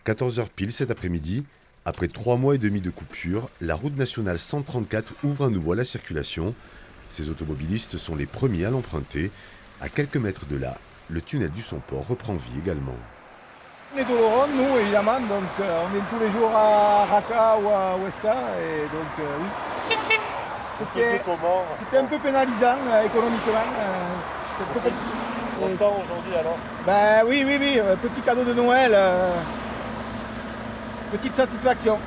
14 heures pile cet après-midi, après 3 mois et demi de coupure, la route nationale 134 ouvre à nouveau la circulation. Ces automobilistes sont les premiers à l'emprunter. À quelques mètres de là, le tunnel du Somport reprend vie également. On est d'Oloron, nous évidemment, donc on vient tous les jours à Raqqa ou à Huesca, et donc oui. C'était un peu pénalisant économiquement. Content aujourd'hui alors? Ben oui, petit cadeau de Noël, petite satisfaction.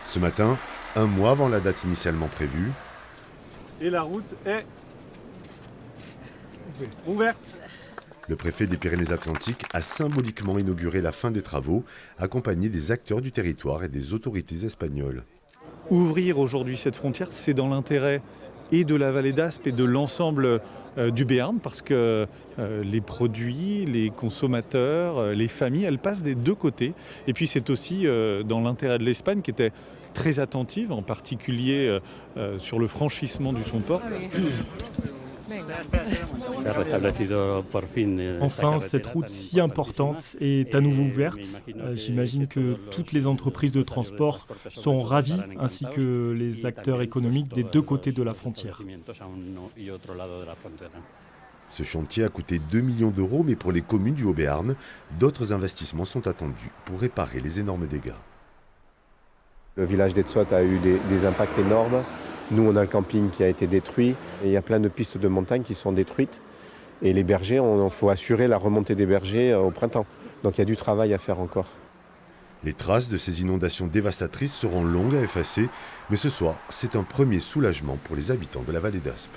Ce matin, un mois avant la date initialement prévue, Et la route est ouverte. le préfet des Pyrénées-Atlantiques a symboliquement inauguré la fin des travaux, accompagné des acteurs du territoire et des autorités espagnoles. Ouvrir aujourd'hui cette frontière, c'est dans l'intérêt et de la vallée d'Aspe et de l'ensemble du Béarn, parce que les produits, les consommateurs, les familles, elles passent des deux côtés. Et puis c'est aussi dans l'intérêt de l'Espagne qui était très attentive, en particulier sur le franchissement du Somport. Enfin, cette route si importante est à nouveau ouverte. J'imagine que toutes les entreprises de transport sont ravies, ainsi que les acteurs économiques des deux côtés de la frontière. Ce chantier a coûté 2 millions d'euros, mais pour les communes du Haut-Béarn, d'autres investissements sont attendus pour réparer les énormes dégâts. Le village d'Etsoat a eu des impacts énormes. Nous, on a le camping qui a été détruit. Et il y a plein de pistes de montagne qui sont détruites. Et les bergers, il faut assurer la remontée des bergers au printemps. Donc il y a du travail à faire encore. Les traces de ces inondations dévastatrices seront longues à effacer, mais ce soir, c'est un premier soulagement pour les habitants de la vallée d'Aspe.